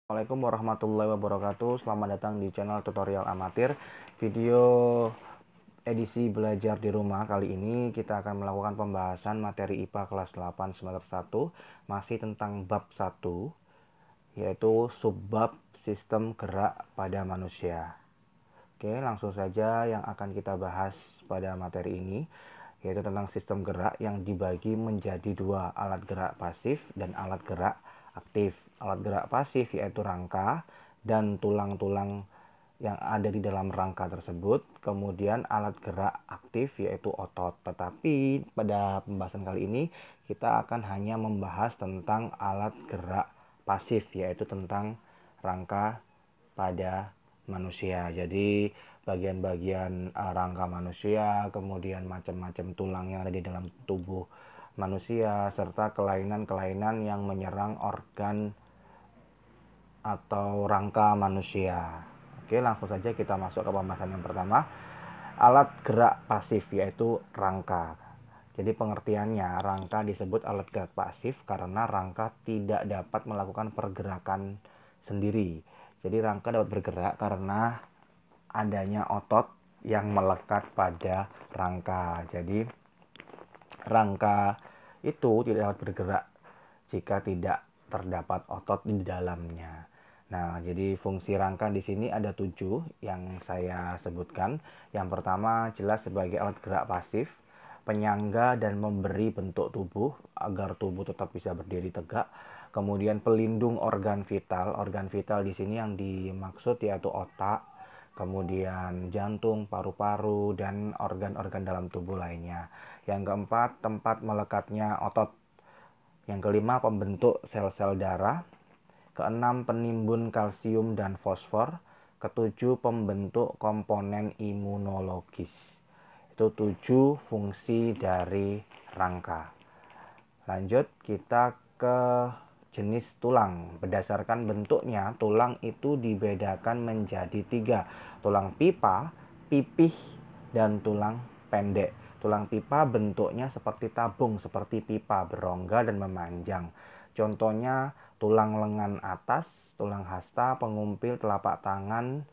Assalamualaikum warahmatullahi wabarakatuh. Selamat datang di channel tutorial amatir. Video edisi belajar di rumah kali ini kita akan melakukan pembahasan materi IPA kelas 8 semester 1, masih tentang bab 1, yaitu subbab sistem gerak pada manusia. Oke, langsung saja yang akan kita bahas pada materi ini yaitu tentang sistem gerak yang dibagi menjadi dua, alat gerak pasif dan alat gerak aktif. Alat gerak pasif yaitu rangka dan tulang-tulang yang ada di dalam rangka tersebut. Kemudian alat gerak aktif yaitu otot. Tetapi pada pembahasan kali ini kita akan hanya membahas tentang alat gerak pasif, yaitu tentang rangka pada manusia. Jadi bagian-bagian rangka manusia, kemudian macam-macam tulang yang ada di dalam tubuh manusia, serta kelainan-kelainan yang menyerang organ atau rangka manusia. Oke, langsung saja kita masuk ke pembahasan yang pertama. Alat gerak pasif yaitu rangka. Jadi pengertiannya, rangka disebut alat gerak pasif karena rangka tidak dapat melakukan pergerakan sendiri. Jadi rangka dapat bergerak karena adanya otot yang melekat pada rangka. Jadi rangka itu tidak dapat bergerak jika tidak terdapat otot di dalamnya. Nah, jadi fungsi rangka di sini ada 7 yang saya sebutkan. Yang pertama jelas sebagai alat gerak pasif, penyangga dan memberi bentuk tubuh agar tubuh tetap bisa berdiri tegak. Kemudian pelindung organ vital. Organ vital di sini yang dimaksud yaitu otak, kemudian jantung, paru-paru, dan organ-organ dalam tubuh lainnya. Yang keempat, tempat melekatnya otot. Yang kelima, pembentuk sel-sel darah. Keenam, penimbun kalsium dan fosfor. Ketujuh, pembentuk komponen imunologis. Itu 7 fungsi dari rangka. Lanjut kita ke jenis tulang. Berdasarkan bentuknya, tulang itu dibedakan menjadi 3. Tulang pipa, pipih, dan tulang pendek. Tulang pipa bentuknya seperti tabung, seperti pipa, berongga dan memanjang. Contohnya tulang lengan atas, tulang hasta, pengumpil telapak tangan,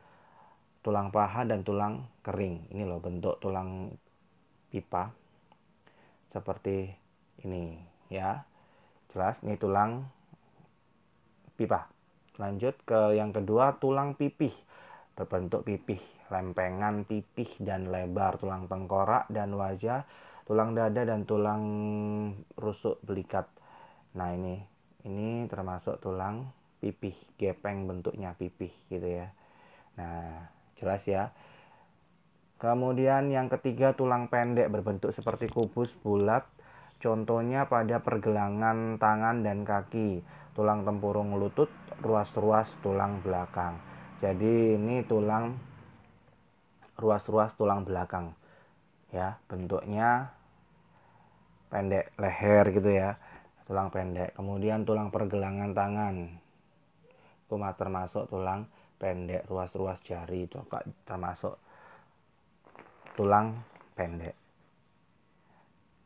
tulang paha, dan tulang kering. Ini loh bentuk tulang pipa seperti ini ya. Jelas, ini tulang pipa. Lanjut ke yang kedua, tulang pipih. Berbentuk pipih, lempengan pipih dan lebar, tulang tengkorak dan wajah, tulang dada dan tulang rusuk belikat. Nah, ini termasuk tulang pipih, gepeng bentuknya pipih gitu ya. Nah, jelas ya. Kemudian yang ketiga, tulang pendek berbentuk seperti kubus bulat. Contohnya pada pergelangan tangan dan kaki, tulang tempurung lutut, ruas-ruas tulang belakang. Jadi ini tulang ruas-ruas tulang belakang ya, bentuknya pendek, leher gitu ya, tulang pendek. Kemudian tulang pergelangan tangan itu termasuk tulang pendek, ruas-ruas jari itu termasuk tulang pendek.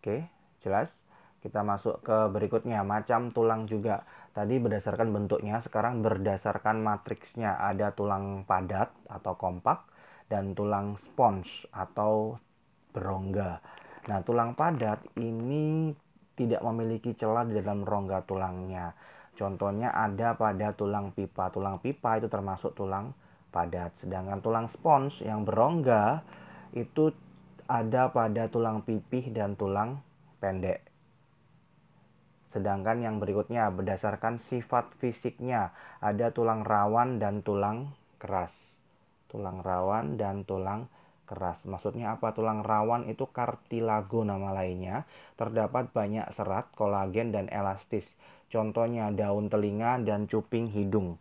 Oke, jelas. Kita masuk ke berikutnya, macam tulang juga. Tadi berdasarkan bentuknya, sekarang berdasarkan matriksnya. Ada tulang padat atau kompak dan tulang spons atau berongga. Nah, tulang padat ini tidak memiliki celah di dalam rongga tulangnya. Contohnya ada pada tulang pipa. Tulang pipa itu termasuk tulang padat. Sedangkan tulang spons yang berongga itu ada pada tulang pipih dan tulang pendek. Sedangkan yang berikutnya berdasarkan sifat fisiknya, ada tulang rawan dan tulang keras. Tulang rawan dan tulang keras. Maksudnya apa? Tulang rawan itu kartilago nama lainnya. Terdapat banyak serat, kolagen, dan elastis. Contohnya daun telinga dan cuping hidung.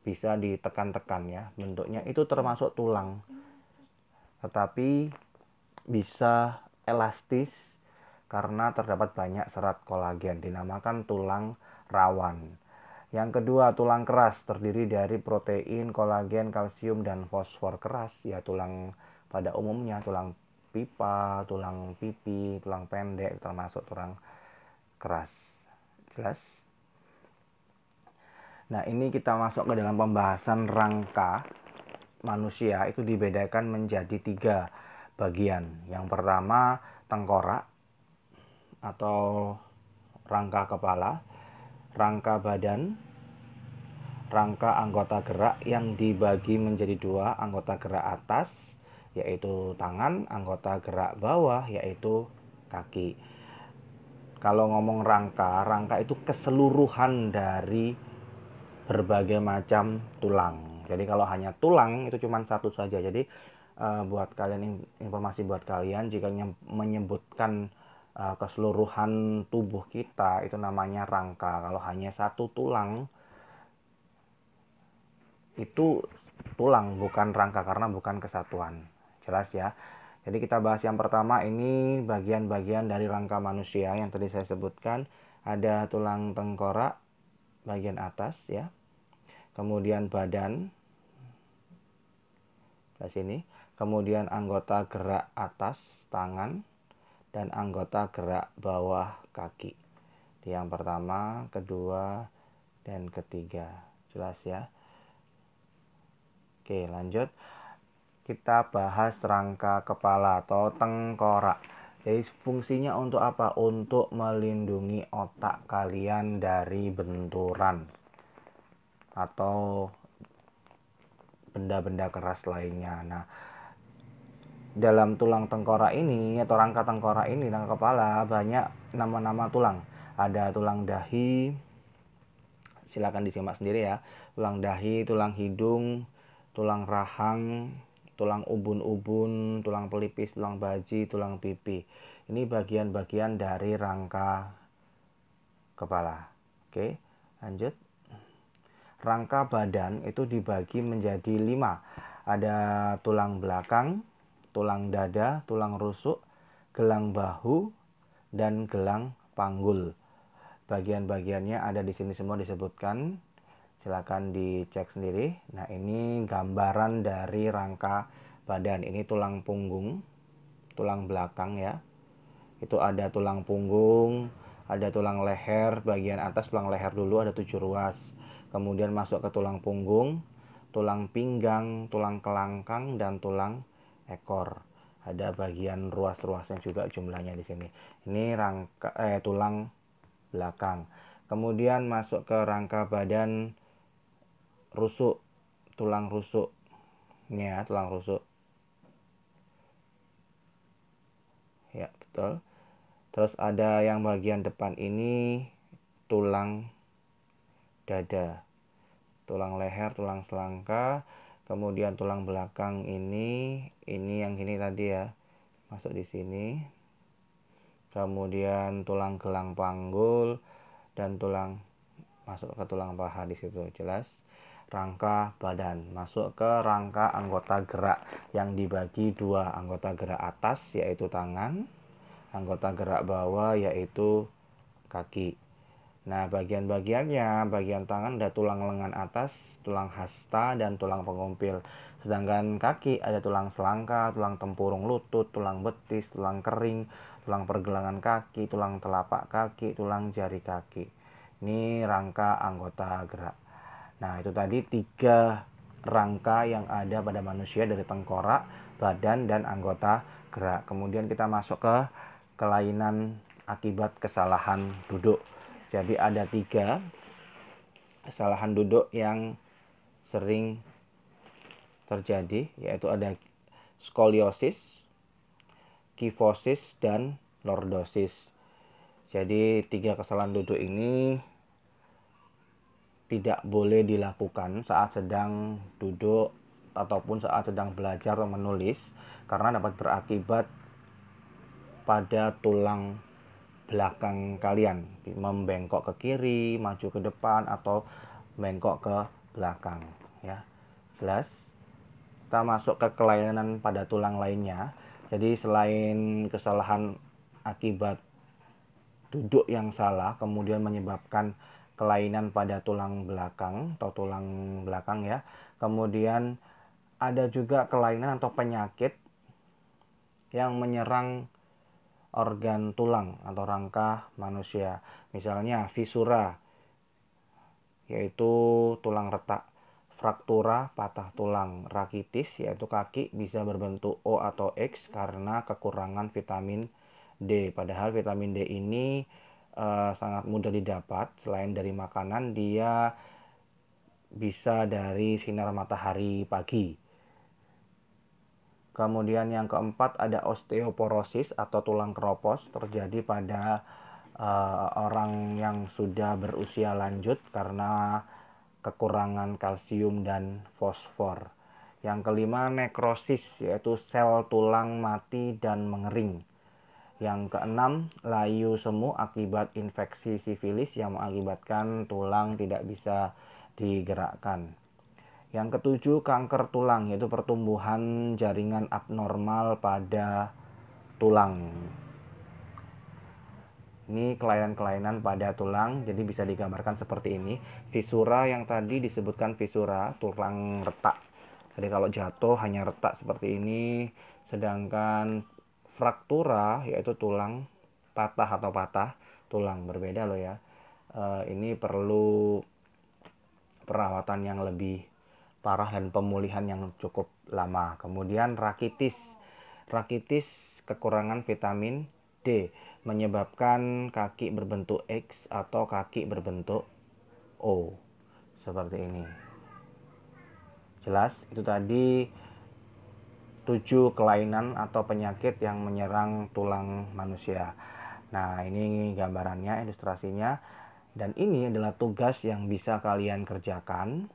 Bisa ditekan-tekan ya. Bentuknya itu termasuk tulang. Tetapi bisa elastis karena terdapat banyak serat kolagen, dinamakan tulang rawan. Yang kedua, tulang keras terdiri dari protein, kolagen, kalsium, dan fosfor. Keras ya tulang pada umumnya, tulang pipa, tulang pipi, tulang pendek termasuk tulang keras. Jelas? Nah, ini kita masuk ke dalam pembahasan rangka manusia. Itu dibedakan menjadi 3 bagian. Yang pertama, tengkorak atau rangka kepala, rangka badan, rangka anggota gerak yang dibagi menjadi 2, anggota gerak atas yaitu tangan, anggota gerak bawah yaitu kaki. Kalau ngomong rangka, rangka itu keseluruhan dari berbagai macam tulang. Jadi kalau hanya tulang itu cuma satu saja. Jadi buat kalian, informasi buat kalian, jika menyebutkan keseluruhan tubuh kita itu namanya rangka. Kalau hanya satu tulang itu tulang, bukan rangka, karena bukan kesatuan. Jelas ya. Jadi kita bahas yang pertama, ini bagian-bagian dari rangka manusia yang tadi saya sebutkan. Ada tulang tengkorak bagian atas ya. Kemudian badan ke sini. Kemudian anggota gerak atas tangan dan anggota gerak bawah kaki. Di yang pertama, kedua, dan ketiga. Jelas ya. Oke, lanjut. Kita bahas rangka kepala atau tengkorak. Jadi fungsinya untuk apa? Untuk melindungi otak kalian dari benturan atau benda-benda keras lainnya. Nah, dalam tulang tengkorak ini atau rangka tengkorak ini, rangka kepala, banyak nama-nama tulang. Ada tulang dahi, silakan disimak sendiri ya. Tulang dahi, tulang hidung, tulang rahang, tulang ubun-ubun, tulang pelipis, tulang baji, tulang pipi. Ini bagian-bagian dari rangka kepala. Oke, lanjut. Rangka badan itu dibagi menjadi 5. Ada tulang belakang, tulang dada, tulang rusuk, gelang bahu, dan gelang panggul. Bagian-bagiannya ada di sini semua disebutkan. Silakan dicek sendiri. Nah, ini gambaran dari rangka badan. Ini tulang punggung, tulang belakang ya. Itu ada tulang punggung, ada tulang leher, bagian atas tulang leher dulu ada 7 ruas. Kemudian masuk ke tulang punggung, tulang pinggang, tulang kelangkang, dan tulang ekor. Ada bagian ruas-ruasnya juga jumlahnya di sini. Ini rangka tulang belakang. Kemudian masuk ke rangka badan rusuk, tulang rusuk. Ini ya, tulang rusuk. Ya, betul. Terus ada yang bagian depan ini tulang dada, tulang leher, tulang selangka. Kemudian tulang belakang ini yang gini tadi ya, masuk di sini. Kemudian tulang gelang panggul dan tulang masuk ke tulang paha di situ. Jelas. Rangka badan masuk ke rangka anggota gerak yang dibagi 2, anggota gerak atas yaitu tangan, anggota gerak bawah yaitu kaki. Nah, bagian-bagiannya, bagian tangan ada tulang lengan atas, tulang hasta, dan tulang pengumpil. Sedangkan kaki ada tulang selangka, tulang tempurung lutut, tulang betis, tulang kering, tulang pergelangan kaki, tulang telapak kaki, tulang jari kaki. Ini rangka anggota gerak. Nah, itu tadi 3 rangka yang ada pada manusia dari tengkorak, badan, dan anggota gerak. Kemudian kita masuk ke kelainan akibat kesalahan duduk. Jadi ada 3 kesalahan duduk yang sering terjadi, yaitu ada skoliosis, kifosis, dan lordosis. Jadi 3 kesalahan duduk ini tidak boleh dilakukan saat sedang duduk ataupun saat sedang belajar atau menulis, karena dapat berakibat pada tulang belakang kalian, membengkok ke kiri, maju ke depan, atau bengkok ke belakang ya. Jelas. Kita masuk ke kelainan pada tulang lainnya. Jadi selain kesalahan akibat duduk yang salah kemudian menyebabkan kelainan pada tulang belakang atau tulang belakang ya, kemudian ada juga kelainan atau penyakit yang menyerang organ tulang atau rangka manusia. Misalnya fisura yaitu tulang retak. Fraktura, patah tulang. Rakitis, yaitu kaki bisa berbentuk O atau X karena kekurangan vitamin D. Padahal vitamin D ini sangat mudah didapat. Selain dari makanan, dia bisa dari sinar matahari pagi. Kemudian yang keempat ada osteoporosis atau tulang keropos, terjadi pada orang yang sudah berusia lanjut karena kekurangan kalsium dan fosfor. Yang kelima nekrosis, yaitu sel tulang mati dan mengering. Yang keenam layu semu akibat infeksi sifilis yang mengakibatkan tulang tidak bisa digerakkan. Yang ketujuh kanker tulang, yaitu pertumbuhan jaringan abnormal pada tulang. Ini kelainan-kelainan pada tulang, jadi bisa digambarkan seperti ini. Fisura yang tadi disebutkan fisura, tulang retak. Jadi kalau jatuh hanya retak seperti ini, sedangkan fraktura yaitu tulang patah atau patah tulang, berbeda loh ya. Ini perlu perawatan yang lebih parah dan pemulihan yang cukup lama. Kemudian rakitis. Rakitis kekurangan vitamin D menyebabkan kaki berbentuk X atau kaki berbentuk O. Seperti ini. Jelas? Itu tadi 7 kelainan atau penyakit yang menyerang tulang manusia. Nah, ini gambarannya, ilustrasinya. Dan ini adalah tugas yang bisa kalian kerjakan.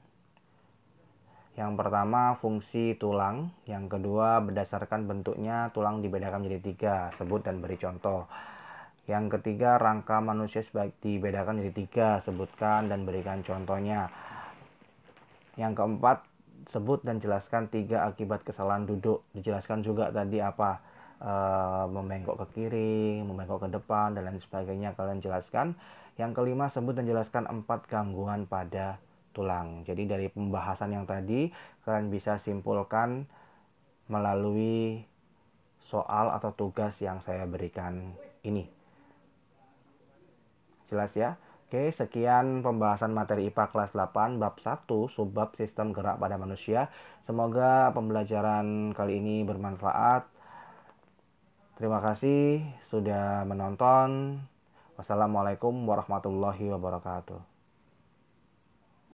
Yang pertama, fungsi tulang. Yang kedua, berdasarkan bentuknya, tulang dibedakan menjadi 3. Sebut dan beri contoh. Yang ketiga, rangka manusia dibedakan menjadi 3. Sebutkan dan berikan contohnya. Yang keempat, sebut dan jelaskan 3 akibat kesalahan duduk. Dijelaskan juga tadi apa, membengkok ke kiri, membengkok ke depan, dan lain sebagainya kalian jelaskan. Yang kelima, sebut dan jelaskan 4 gangguan pada tulang. Jadi dari pembahasan yang tadi kalian bisa simpulkan melalui soal atau tugas yang saya berikan ini. Jelas ya? Oke, sekian pembahasan materi IPA kelas 8 bab 1 subbab sistem gerak pada manusia. Semoga pembelajaran kali ini bermanfaat. Terima kasih sudah menonton. Wassalamualaikum warahmatullahi wabarakatuh.